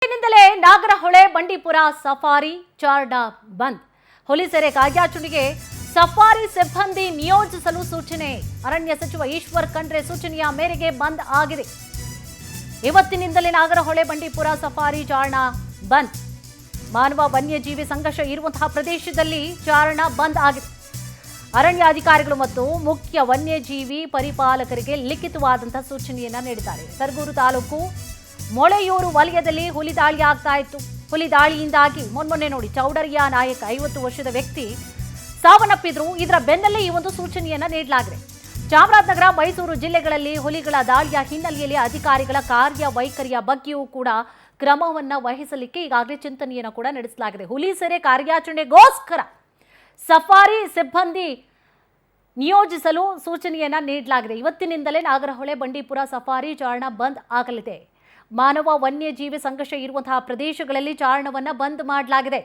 ನಿಂದಲೇ ನಾಗರಹೊಳೆ ಬಂಡೀಪುರ ಸಫಾರಿ ಚಾರ್ಡಾ ಬಂದ್. ಹುಲಿ ಸೆರೆ ಕಾರ್ಯಾಚರಣೆಗೆ ಸಫಾರಿ ಸಿಬ್ಬಂದಿ ನಿಯೋಜಿಸಲು ಸೂಚನೆ. ಅರಣ್ಯ ಸಚಿವ ಈಶ್ವರ್ ಖಂಡ್ರೆ ಸೂಚನೆಯ ಮೇರೆಗೆ ಬಂದ್ ಆಗಿದೆ. ಇವತ್ತಿನಿಂದಲೇ ನಾಗರಹೊಳೆ ಬಂಡೀಪುರ ಸಫಾರಿ ಚಾರಣ ಬಂದ್. ಮಾನವ ವನ್ಯಜೀವಿ ಸಂಘರ್ಷ ಇರುವಂತಹ ಪ್ರದೇಶದಲ್ಲಿ ಚಾರಣ ಬಂದ್ ಆಗಿದೆ. ಅರಣ್ಯಾಧಿಕಾರಿಗಳು ಮತ್ತು ಮುಖ್ಯ ವನ್ಯಜೀವಿ ಪರಿಪಾಲಕರಿಗೆ ಲಿಖಿತವಾದಂತಹ ಸೂಚನೆಯನ್ನ ನೀಡಿದ್ದಾರೆ. ಸರಗೂರು ತಾಲೂಕು ಮೊಳೆಯೂರು ವಲಯದಲ್ಲಿ ಹುಲಿ ದಾಳಿ ಆಗ್ತಾ ಇತ್ತು. ಹುಲಿ ದಾಳಿಯಿಂದಾಗಿ ಮೊನ್ನೆ ನೋಡಿ ಚೌಡರಿಯಾ ನಾಯಕ್ 50 ವರ್ಷದ ವ್ಯಕ್ತಿ ಸಾವನ್ನಪ್ಪಿದ್ರು. ಇದರ ಬೆನ್ನಲ್ಲೇ ಈ ಒಂದು ಸೂಚನೆಯನ್ನ ನೀಡಲಾಗಿದೆ. ಚಾಮರಾಜನಗರ, ಮೈಸೂರು ಜಿಲ್ಲೆಗಳಲ್ಲಿ ಹುಲಿಗಳ ದಾಳಿಯ ಹಿನ್ನೆಲೆಯಲ್ಲಿ ಅಧಿಕಾರಿಗಳ ಕಾರ್ಯವೈಖರಿಯ ಬಗ್ಗೆಯೂ ಕೂಡ ಕ್ರಮವನ್ನ ವಹಿಸಲಿಕ್ಕೆ ಈಗಾಗಲೇ ಚಿಂತನೆಯನ್ನು ಕೂಡ ನಡೆಸಲಾಗಿದೆ. ಹುಲಿ ಸೆರೆ ಕಾರ್ಯಾಚರಣೆಗೋಸ್ಕರ ಸಫಾರಿ ಸಿಬ್ಬಂದಿ ನಿಯೋಜಿಸಲು ಸೂಚನೆಯನ್ನ ನೀಡಲಾಗಿದೆ. ಇವತ್ತಿನಿಂದಲೇ ನಾಗರಹೊಳೆ ಬಂಡೀಪುರ ಸಫಾರಿ ಚಾರಣ ಬಂದ್ ಆಗಲಿದೆ. ಮಾನವ ವನ್ಯಜೀವಿ ಸಂಘರ್ಷ ಇರುವಂತಹ ಪ್ರದೇಶಗಳಲ್ಲಿ ಚಾರಣವನ್ನ ಬಂದ್ ಮಾಡಲಾಗಿದೆ.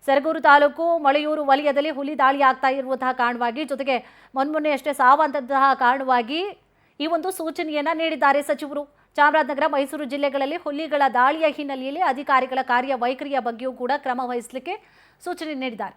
ಸರಗೂರು ತಾಲೂಕು ಮೊಳೆಯೂರು ವಲಯದಲ್ಲಿ ಹುಲಿ ದಾಳಿ ಆಗ್ತಾ ಇರುವಂತಹ ಕಾರಣವಾಗಿ, ಜೊತೆಗೆ ಮೊನ್ನೆಯಷ್ಟೇ ಸಾವಂತಹ ಕಾರಣವಾಗಿ ಈ ಒಂದು ಸೂಚನೆಯನ್ನ ನೀಡಿದ್ದಾರೆ ಸಚಿವರು. ಚಾಮರಾಜನಗರ, ಮೈಸೂರು ಜಿಲ್ಲೆಗಳಲ್ಲಿ ಹುಲಿಗಳ ದಾಳಿಯ ಹಿನ್ನೆಲೆಯಲ್ಲಿ ಅಧಿಕಾರಿಗಳ ಕಾರ್ಯವೈಖರಿಯ ಬಗ್ಗೆಯೂ ಕೂಡ ಕ್ರಮ ವಹಿಸಲಿಕ್ಕೆ ಸೂಚನೆ ನೀಡಿದ್ದಾರೆ.